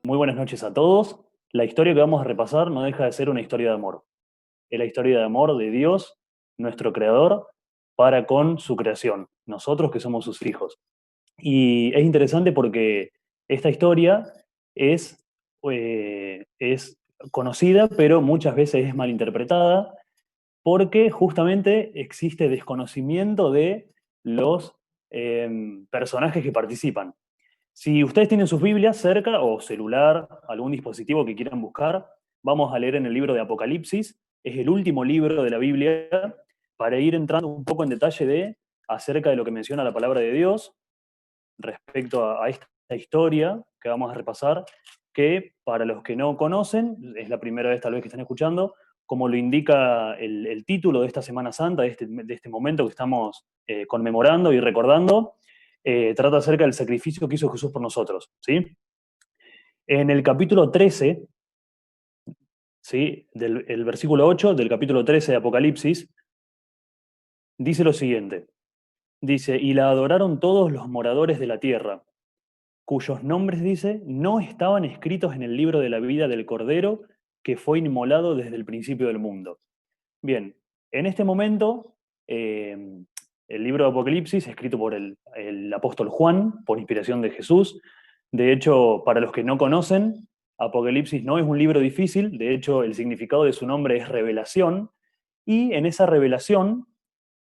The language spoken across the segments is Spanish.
Muy buenas noches a todos. La historia que vamos a repasar no deja de ser una historia de amor. Es la historia de amor de Dios, nuestro creador, para con su creación, nosotros que somos sus hijos. Y es interesante porque esta historia es conocida, pero muchas veces es malinterpretada, porque justamente existe desconocimiento de los personajes que participan. Si ustedes tienen sus Biblias cerca o celular, algún dispositivo que quieran buscar, vamos a leer en el libro de Apocalipsis. Es el último libro de la Biblia para ir entrando un poco en detalle acerca de lo que menciona la palabra de Dios respecto a esta historia que vamos a repasar, que para los que no conocen, es la primera vez tal vez que están escuchando, como lo indica el título de esta Semana Santa, de este momento que estamos conmemorando y recordando, trata acerca del sacrificio que hizo Jesús por nosotros, ¿sí? En el capítulo 13, ¿sí? El versículo 8 del capítulo 13 de Apocalipsis, dice lo siguiente. Dice, y la adoraron todos los moradores de la tierra, cuyos nombres, dice, no estaban escritos en el libro de la vida del Cordero que fue inmolado desde el principio del mundo. Bien, en este momento, eh, el libro de Apocalipsis, escrito por el apóstol Juan, por inspiración de Jesús. De hecho, para los que no conocen, Apocalipsis no es un libro difícil, de hecho, el significado de su nombre es revelación, y en esa revelación,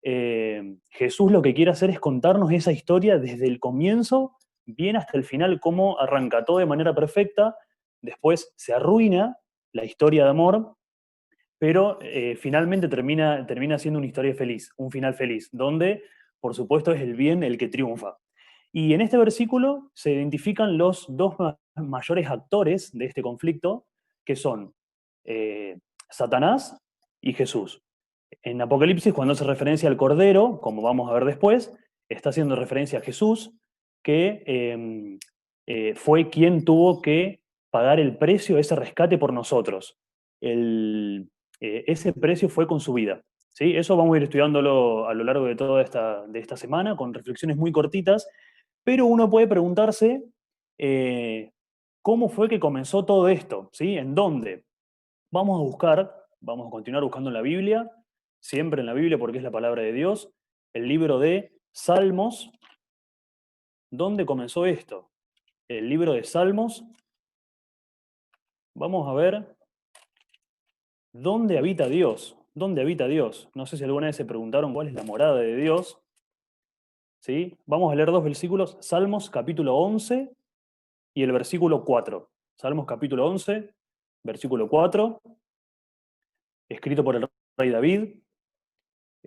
Jesús lo que quiere hacer es contarnos esa historia desde el comienzo, bien hasta el final, cómo arranca todo de manera perfecta, después se arruina la historia de amor, pero finalmente termina siendo una historia feliz, un final feliz, donde, por supuesto, es el bien el que triunfa. Y en este versículo se identifican los dos mayores actores de este conflicto, que son Satanás y Jesús. En Apocalipsis, cuando hace referencia al Cordero, como vamos a ver después, está haciendo referencia a Jesús, que fue quien tuvo que pagar el precio, ese rescate por nosotros. Ese precio fue con su vida. ¿Sí? Eso vamos a ir estudiándolo a lo largo de toda esta semana, con reflexiones muy cortitas, pero uno puede preguntarse eh, cómo fue que comenzó todo esto, ¿sí? ¿En dónde? Vamos a continuar buscando en la Biblia, siempre en la Biblia porque es la palabra de Dios, el libro de Salmos. ¿Dónde comenzó esto? El libro de Salmos. Vamos a ver dónde habita Dios. ¿Dónde habita Dios? No sé si alguna vez se preguntaron cuál es la morada de Dios. ¿Sí? Vamos a leer dos versículos, Salmos capítulo 11 y el versículo 4. Salmos capítulo 11, versículo 4, escrito por el rey David.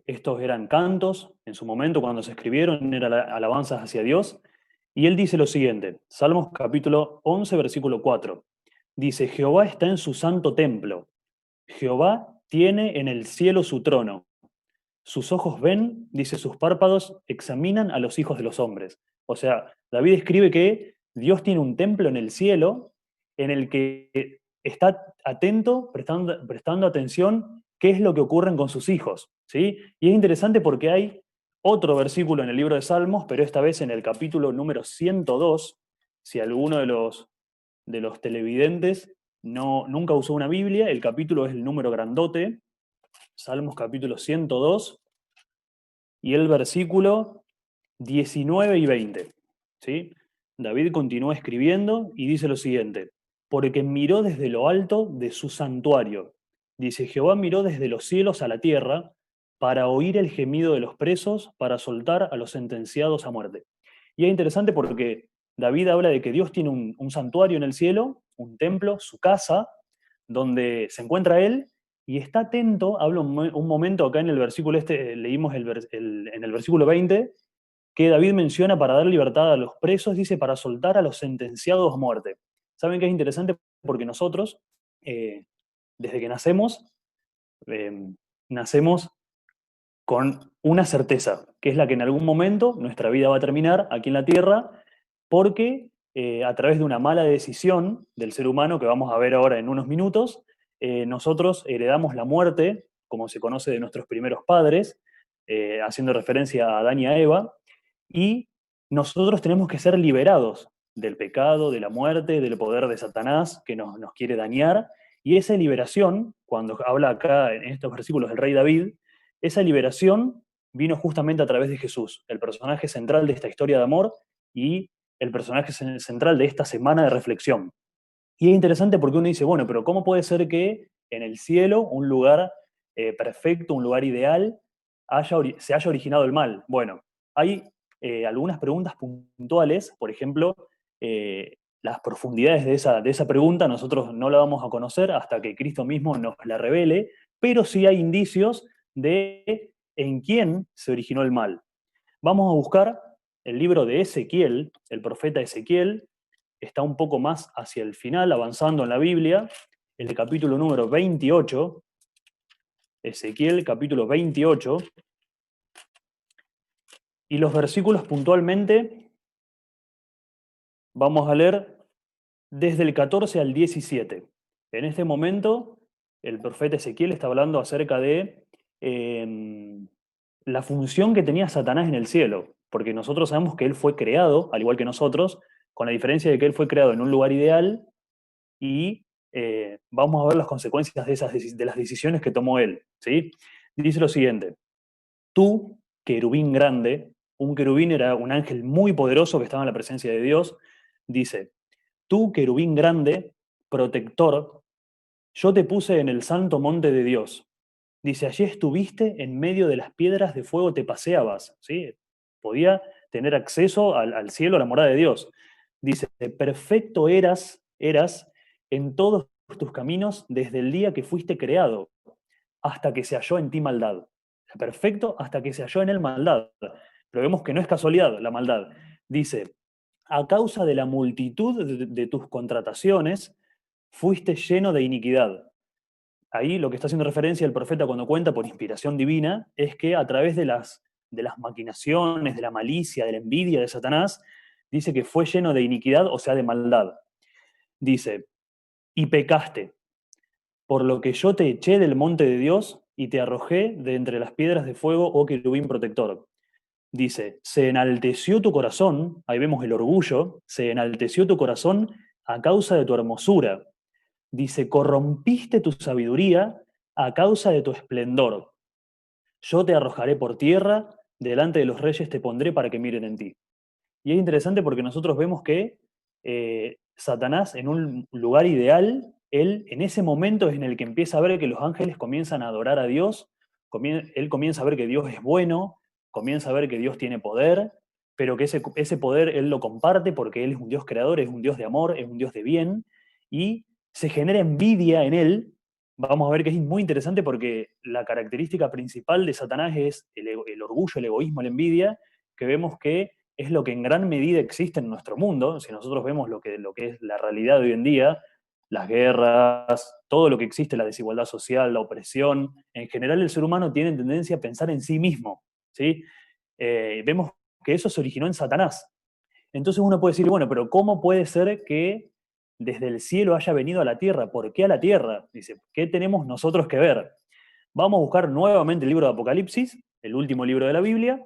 Estos eran cantos, en su momento cuando se escribieron, eran alabanzas hacia Dios. Y él dice lo siguiente, Salmos capítulo 11, versículo 4. Dice, Jehová está en su santo templo. Jehová tiene en el cielo su trono. Sus ojos ven, dice, sus párpados examinan a los hijos de los hombres. O sea, David escribe que Dios tiene un templo en el cielo en el que está atento, prestando atención qué es lo que ocurre con sus hijos. ¿Sí? Y es interesante porque hay otro versículo en el libro de Salmos, pero esta vez en el capítulo número 102, si alguno de los televidentes nunca usó una Biblia, el capítulo es el número grandote, Salmos capítulo 102, y el versículo 19 y 20. ¿Sí? David continúa escribiendo y dice lo siguiente, porque miró desde lo alto de su santuario. Dice, Jehová miró desde los cielos a la tierra para oír el gemido de los presos, para soltar a los sentenciados a muerte. Y es interesante porque David habla de que Dios tiene un santuario en el cielo, un templo, su casa, donde se encuentra Él, y está atento, habla un momento acá en el versículo leímos en el versículo 20, que David menciona para dar libertad a los presos, dice, para soltar a los sentenciados a muerte. ¿Saben qué es interesante? Porque nosotros, desde que eh, nacemos con una certeza, que es la que en algún momento nuestra vida va a terminar aquí en la tierra, porque a través de una mala decisión del ser humano, que vamos a ver ahora en unos minutos, nosotros heredamos la muerte, como se conoce de nuestros primeros padres, haciendo referencia a Adán y a Eva, y nosotros tenemos que ser liberados del pecado, de la muerte, del poder de Satanás que nos quiere dañar. Y esa liberación, cuando habla acá en estos versículos del rey David, esa liberación vino justamente a través de Jesús, el personaje central de esta historia de amor y el personaje central de esta semana de reflexión. Y es interesante porque uno dice, bueno, pero ¿cómo puede ser que en el cielo, un lugar perfecto, un lugar ideal, se haya originado el mal? Bueno, hay algunas preguntas puntuales, por ejemplo, las profundidades de esa pregunta nosotros no la vamos a conocer hasta que Cristo mismo nos la revele, pero sí hay indicios de en quién se originó el mal. Vamos a buscar el libro de Ezequiel, el profeta Ezequiel, está un poco más hacia el final, avanzando en la Biblia, en el capítulo número 28, Ezequiel capítulo 28, y los versículos puntualmente vamos a leer desde el 14 al 17. En este momento, el profeta Ezequiel está hablando acerca de la función que tenía Satanás en el cielo, porque nosotros sabemos que él fue creado, al igual que nosotros, con la diferencia de que él fue creado en un lugar ideal y vamos a ver las consecuencias de las decisiones que tomó él. ¿Sí? Dice lo siguiente, tú, querubín grande, un querubín era un ángel muy poderoso que estaba en la presencia de Dios, dice, tú, querubín grande, protector, yo te puse en el santo monte de Dios. Dice, allí estuviste en medio de las piedras de fuego, te paseabas. ¿Sí? Podía tener acceso al cielo, a la morada de Dios. Dice, perfecto eras en todos tus caminos desde el día que fuiste creado, hasta que se halló en ti maldad. Perfecto hasta que se halló en él maldad. Pero vemos que no es casualidad la maldad. Dice, a causa de la multitud de tus contrataciones, fuiste lleno de iniquidad. Ahí lo que está haciendo referencia el profeta cuando cuenta por inspiración divina es que a través de las maquinaciones, de la malicia, de la envidia de Satanás, dice que fue lleno de iniquidad, o sea, de maldad. Dice, y pecaste, por lo que yo te eché del monte de Dios y te arrojé de entre las piedras de fuego, oh querubín protector. Dice, se enalteció tu corazón, ahí vemos el orgullo, se enalteció tu corazón a causa de tu hermosura. Dice, corrompiste tu sabiduría a causa de tu esplendor. Yo te arrojaré por tierra, delante de los reyes te pondré para que miren en ti. Y es interesante porque nosotros vemos que Satanás en un lugar ideal, él en ese momento es en el que empieza a ver que los ángeles comienzan a adorar a Dios, él comienza a ver que Dios es bueno, comienza a ver que Dios tiene poder, pero que ese poder él lo comparte porque él es un Dios creador, es un Dios de amor, es un Dios de bien, y se genera envidia en él. Vamos a ver que es muy interesante porque la característica principal de Satanás es el orgullo, el egoísmo, la envidia, que vemos que es lo que en gran medida existe en nuestro mundo. Si nosotros vemos lo que es la realidad de hoy en día, las guerras, todo lo que existe, la desigualdad social, la opresión, en general el ser humano tiene tendencia a pensar en sí mismo. ¿Sí? Vemos que eso se originó en Satanás. Entonces uno puede decir, bueno, pero ¿cómo puede ser que desde el cielo haya venido a la tierra? ¿Por qué a la tierra? Dice, ¿qué tenemos nosotros que ver? Vamos a buscar nuevamente el libro de Apocalipsis, el último libro de la Biblia,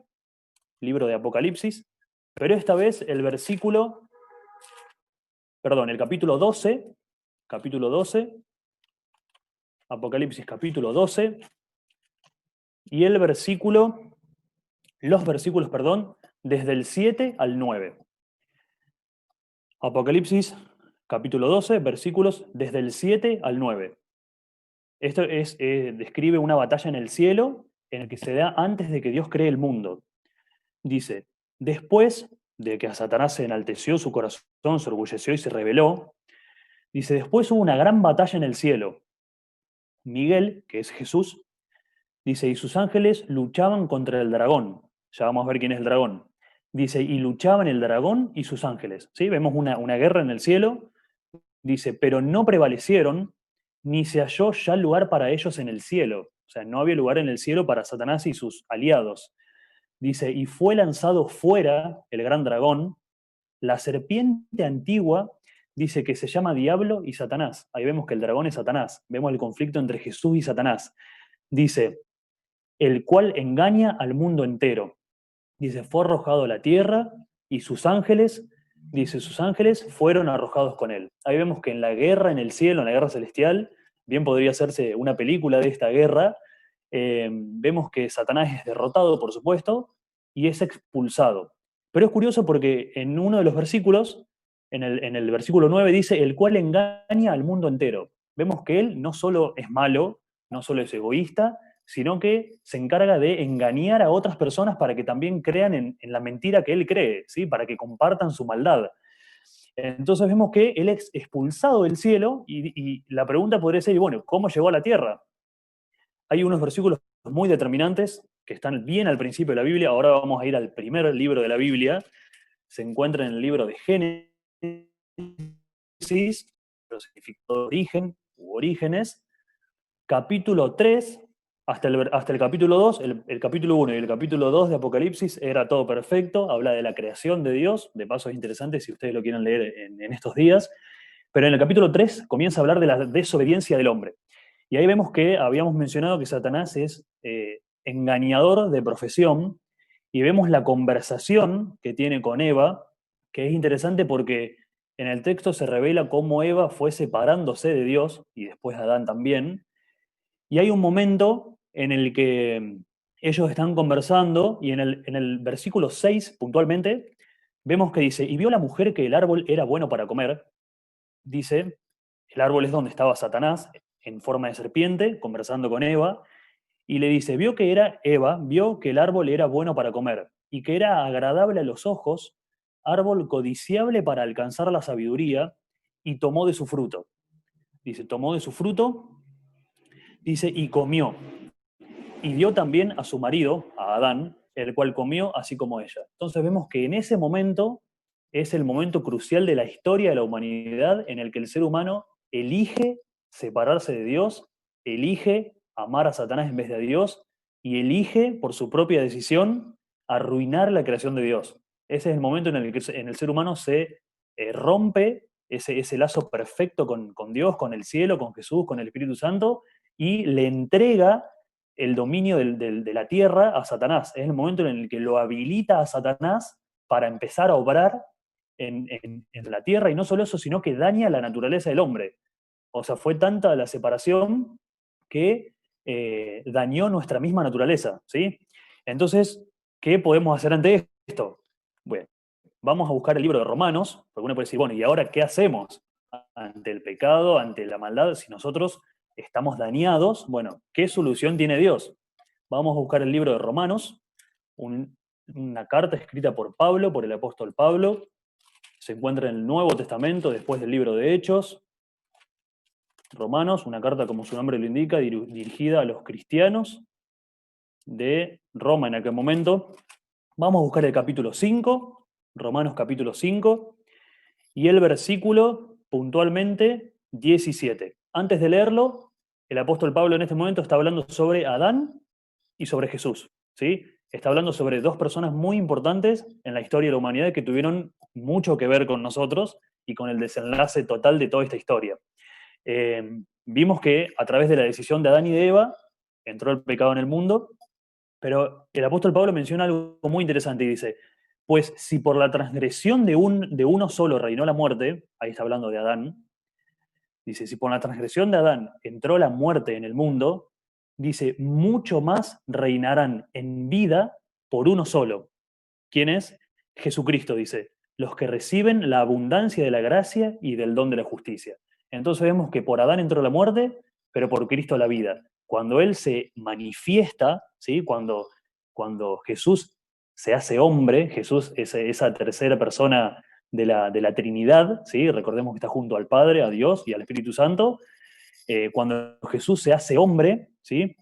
libro de Apocalipsis, pero esta vez el versículo, perdón, el capítulo 12, Apocalipsis capítulo 12, y los versículos, perdón, desde el 7 al 9. Apocalipsis capítulo 12, versículos desde el 7 al 9. Esto describe una batalla en el cielo en el que se da antes de que Dios cree el mundo. Dice, después de que a Satanás se enalteció su corazón, se orgulleció y se rebeló, dice, después hubo una gran batalla en el cielo. Miguel, que es Jesús, dice, y sus ángeles luchaban contra el dragón. Ya vamos a ver quién es el dragón. Dice, y luchaban el dragón y sus ángeles. ¿Sí? Vemos una guerra en el cielo. Dice, pero no prevalecieron, ni se halló ya lugar para ellos en el cielo. O sea, no había lugar en el cielo para Satanás y sus aliados. Dice, y fue lanzado fuera el gran dragón, la serpiente antigua, dice que se llama Diablo y Satanás. Ahí vemos que el dragón es Satanás. Vemos el conflicto entre Jesús y Satanás. Dice, el cual engaña al mundo entero. Dice, fue arrojado a la tierra y sus ángeles dice, sus ángeles fueron arrojados con él. Ahí vemos que en la guerra en el cielo, en la guerra celestial, bien podría hacerse una película de esta guerra, vemos que Satanás es derrotado, por supuesto, y es expulsado. Pero es curioso porque en uno de los versículos, en el versículo 9 dice, el cual engaña al mundo entero. Vemos que él no solo es malo, no solo es egoísta, sino que se encarga de engañar a otras personas para que también crean en la mentira que él cree, ¿sí? Para que compartan su maldad. Entonces vemos que él es expulsado del cielo y la pregunta podría ser, bueno, ¿cómo llegó a la tierra? Hay unos versículos muy determinantes que están bien al principio de la Biblia. Ahora vamos a ir al primer libro de la Biblia. Se encuentra en el libro de Génesis, pero significado de origen u orígenes, capítulo 3 hasta el capítulo 2, el capítulo 1 y el capítulo 2 de Apocalipsis era todo perfecto, habla de la creación de Dios, de paso es interesante si ustedes lo quieren leer en estos días, pero en el capítulo 3 comienza a hablar de la desobediencia del hombre. Y ahí vemos que habíamos mencionado que Satanás es engañador de profesión, y vemos la conversación que tiene con Eva, que es interesante porque en el texto se revela cómo Eva fue separándose de Dios, y después Adán también, y hay un momento en el que ellos están conversando y en el versículo 6 puntualmente vemos que dice, y vio la mujer que el árbol era bueno para comer, dice, el árbol es donde estaba Satanás en forma de serpiente conversando con Eva, y le dice, vio que era Eva, vio que el árbol era bueno para comer y que era agradable a los ojos, árbol codiciable para alcanzar la sabiduría, y tomó de su fruto. Dice, tomó de su fruto, dice, y comió. Y dio también a su marido, a Adán, el cual comió así como ella. Entonces vemos que en ese momento es el momento crucial de la historia de la humanidad en el que el ser humano elige separarse de Dios, elige amar a Satanás en vez de a Dios y elige por su propia decisión arruinar la creación de Dios. Ese es el momento en el que en el ser humano se rompe ese lazo perfecto con Dios, con el cielo, con Jesús, con el Espíritu Santo, y le entrega el dominio de la tierra a Satanás. Es el momento en el que lo habilita a Satanás para empezar a obrar en la tierra, y no solo eso, sino que daña la naturaleza del hombre. O sea, fue tanta la separación que dañó nuestra misma naturaleza, ¿sí? Entonces, ¿qué podemos hacer ante esto? Bueno, vamos a buscar el libro de Romanos, porque uno puede decir, bueno, ¿y ahora qué hacemos ante el pecado, ante la maldad, si nosotros estamos dañados? Bueno, ¿qué solución tiene Dios? Vamos a buscar el libro de Romanos, una carta escrita por Pablo, por el apóstol Pablo. Se encuentra en el Nuevo Testamento, después del libro de Hechos. Romanos, una carta, como su nombre lo indica, dirigida a los cristianos de Roma en aquel momento. Vamos a buscar el capítulo 5, Romanos capítulo 5, y el versículo puntualmente 17. Antes de leerlo, el apóstol Pablo en este momento está hablando sobre Adán y sobre Jesús, ¿sí? Está hablando sobre dos personas muy importantes en la historia de la humanidad que tuvieron mucho que ver con nosotros y con el desenlace total de toda esta historia. Vimos que a través de la decisión de Adán y de Eva entró el pecado en el mundo, pero el apóstol Pablo menciona algo muy interesante y dice, pues si por la transgresión de uno solo reinó la muerte, ahí está hablando de Adán, dice, si por la transgresión de Adán entró la muerte en el mundo, dice, mucho más reinarán en vida por uno solo. ¿Quién es? Jesucristo, dice, los que reciben la abundancia de la gracia y del don de la justicia. Entonces vemos que por Adán entró la muerte, pero por Cristo la vida. Cuando Él se manifiesta, ¿sí? Cuando Jesús se hace hombre, Jesús es esa tercera persona de la Trinidad, ¿sí? Recordemos que está junto al Padre, a Dios y al Espíritu Santo. Cuando Jesús se hace hombre, ¿sí?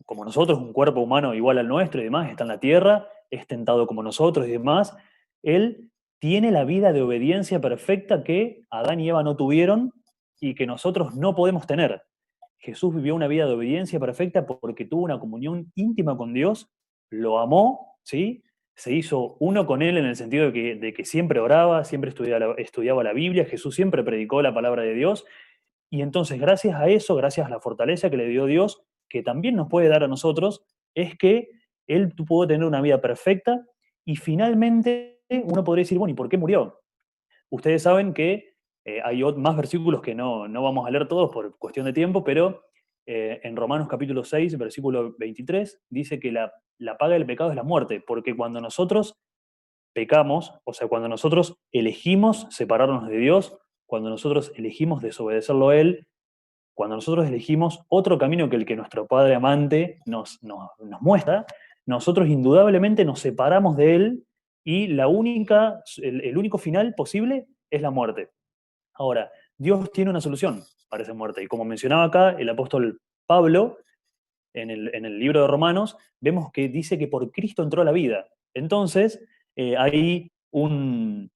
Como nosotros, un cuerpo humano igual al nuestro y demás, está en la tierra, es tentado como nosotros y demás, Él tiene la vida de obediencia perfecta que Adán y Eva no tuvieron y que nosotros no podemos tener. Jesús vivió una vida de obediencia perfecta porque tuvo una comunión íntima con Dios, lo amó, ¿sí? Se hizo uno con Él en el sentido de que siempre oraba, siempre estudiaba la Biblia, Jesús siempre predicó la palabra de Dios, y entonces gracias a eso, gracias a la fortaleza que le dio Dios, que también nos puede dar a nosotros, es que Él pudo tener una vida perfecta, y finalmente uno podría decir, bueno, ¿y por qué murió? Ustedes saben que hay más versículos que no vamos a leer todos por cuestión de tiempo, pero en Romanos capítulo 6, versículo 23, dice que la paga del pecado es la muerte, porque cuando nosotros pecamos, o sea, cuando nosotros elegimos separarnos de Dios, cuando nosotros elegimos desobedecerlo a Él, cuando nosotros elegimos otro camino que el que nuestro Padre amante nos muestra, nosotros indudablemente nos separamos de Él y el único final posible es la muerte. Ahora, Dios tiene una solución para esa muerte. Y como mencionaba acá el apóstol Pablo, en el libro de Romanos, vemos que dice que por Cristo entró la vida. Entonces, hay un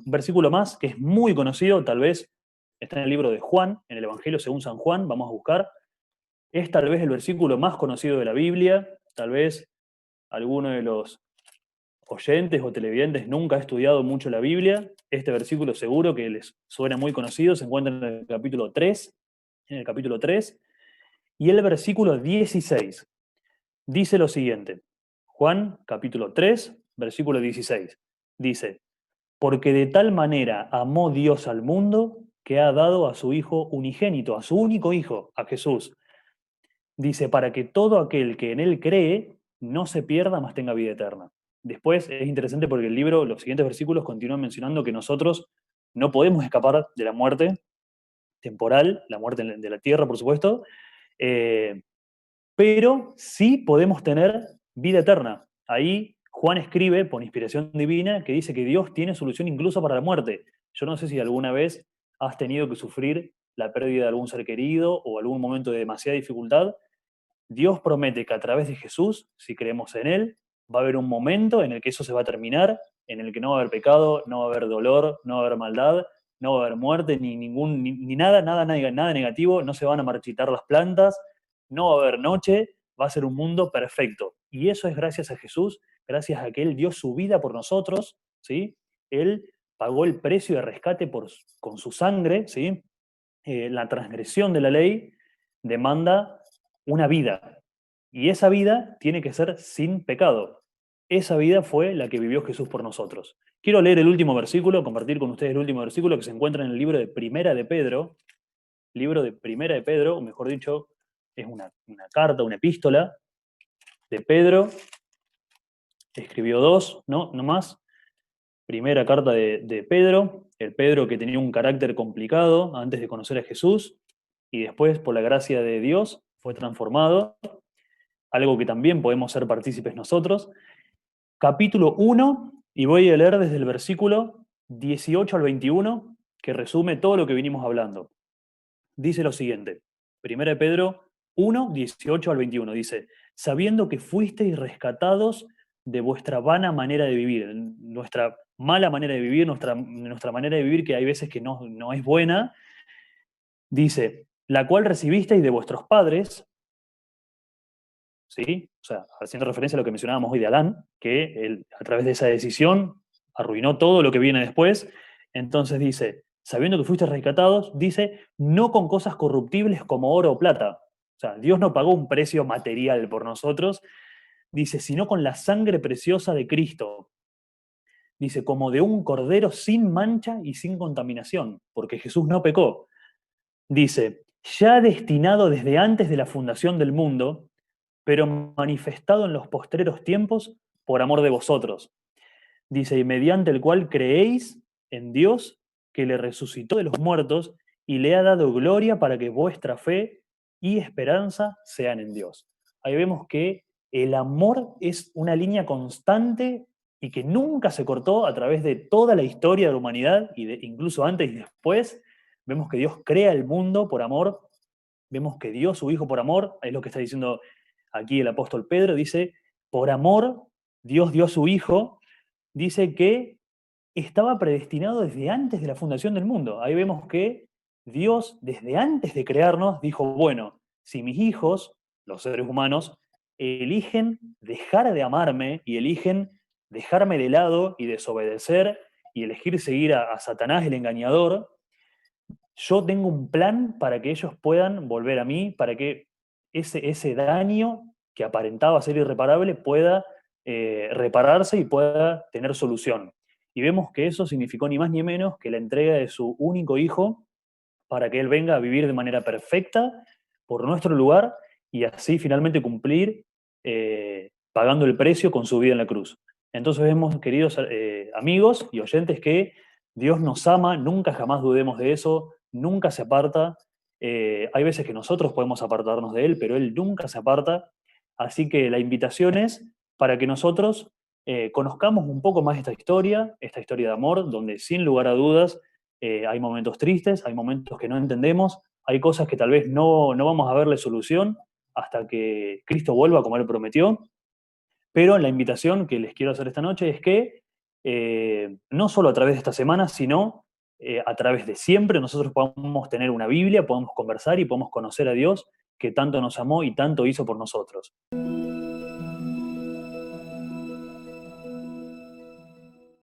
versículo más que es muy conocido, tal vez está en el libro de Juan, en el Evangelio según San Juan, vamos a buscar. Es tal vez el versículo más conocido de la Biblia, tal vez alguno de los oyentes o televidentes nunca ha estudiado mucho la Biblia. Este versículo seguro que les suena muy conocido, se encuentra en el capítulo 3 y el versículo 16. Dice lo siguiente, Juan capítulo 3, versículo 16. Dice, porque de tal manera amó Dios al mundo que ha dado a su Hijo unigénito, a su único Hijo, a Jesús. Dice, para que todo aquel que en Él cree no se pierda, mas tenga vida eterna. Después es interesante porque el libro, los siguientes versículos continúan mencionando que nosotros no podemos escapar de la muerte temporal, la muerte de la tierra, por supuesto, eh, pero sí podemos tener vida eterna. Ahí Juan escribe, por inspiración divina, que dice que Dios tiene solución incluso para la muerte. Yo no sé si alguna vez has tenido que sufrir la pérdida de algún ser querido o algún momento de demasiada dificultad. Dios promete que a través de Jesús, si creemos en Él, va a haber un momento en el que eso se va a terminar, en el que no va a haber pecado, no va a haber dolor, no va a haber maldad, no va a haber muerte, ni nada negativo, no se van a marchitar las plantas, no va a haber noche, va a ser un mundo perfecto. Y eso es gracias a Jesús, gracias a que Él dio su vida por nosotros, ¿sí? Él pagó el precio de rescate con su sangre, ¿sí? La transgresión de la ley demanda una vida. Y esa vida tiene que ser sin pecado. Esa vida fue la que vivió Jesús por nosotros. Quiero leer el último versículo, compartir con ustedes el último versículo que se encuentra en el libro de Primera de Pedro. Libro de Primera de Pedro, o mejor dicho, es una carta, una epístola de Pedro. Escribió dos, ¿no? No más. Primera carta de Pedro, el Pedro que tenía un carácter complicado antes de conocer a Jesús y después, por la gracia de Dios, fue transformado, algo que también podemos ser partícipes nosotros. Capítulo 1, y voy a leer desde el versículo 18 al 21, que resume todo lo que vinimos hablando. Dice lo siguiente, Primera de Pedro 1, 18 al 21, dice, sabiendo que fuisteis rescatados de vuestra vana manera de vivir, nuestra mala manera de vivir, nuestra manera de vivir que hay veces que no es buena, dice, la cual recibisteis de vuestros padres, ¿sí? O sea, haciendo referencia a lo que mencionábamos hoy de Adán, que él, a través de esa decisión arruinó todo lo que viene después. Entonces dice, sabiendo que fuiste rescatados, dice, no con cosas corruptibles como oro o plata. O sea, Dios no pagó un precio material por nosotros, dice, sino con la sangre preciosa de Cristo. Dice, como de un cordero sin mancha y sin contaminación, porque Jesús no pecó. Dice, ya destinado desde antes de la fundación del mundo, pero manifestado en los postreros tiempos por amor de vosotros. Dice, y mediante el cual creéis en Dios, que le resucitó de los muertos y le ha dado gloria para que vuestra fe y esperanza sean en Dios. Ahí vemos que el amor es una línea constante y que nunca se cortó a través de toda la historia de la humanidad, incluso antes y después. Vemos que Dios crea el mundo por amor, vemos que dio su Hijo por amor, es lo que está diciendo aquí el apóstol Pedro, dice, por amor Dios dio a su Hijo, dice que estaba predestinado desde antes de la fundación del mundo. Ahí vemos que Dios, desde antes de crearnos, dijo, bueno, si mis hijos, los seres humanos, eligen dejar de amarme y eligen dejarme de lado y desobedecer y elegir seguir a Satanás, el engañador, yo tengo un plan para que ellos puedan volver a mí, para que ese daño que aparentaba ser irreparable pueda repararse y pueda tener solución. y vemos que eso significó ni más ni menos que la entrega de su único hijo para que Él venga a vivir de manera perfecta por nuestro lugar y así finalmente cumplir pagando el precio con su vida en la cruz. Entonces vemos, queridos amigos y oyentes, que Dios nos ama, nunca jamás dudemos de eso, nunca se aparta. Hay veces que nosotros podemos apartarnos de Él, pero Él nunca se aparta. Así que la invitación es para que nosotros conozcamos un poco más esta historia de amor, donde sin lugar a dudas hay momentos tristes, hay momentos que no entendemos, hay cosas que tal vez no vamos a verle solución hasta que Cristo vuelva como Él prometió. Pero la invitación que les quiero hacer esta noche es que no solo a través de esta semana, sino a través de siempre nosotros podamos tener una Biblia, podamos conversar y podamos conocer a Dios que tanto nos amó y tanto hizo por nosotros.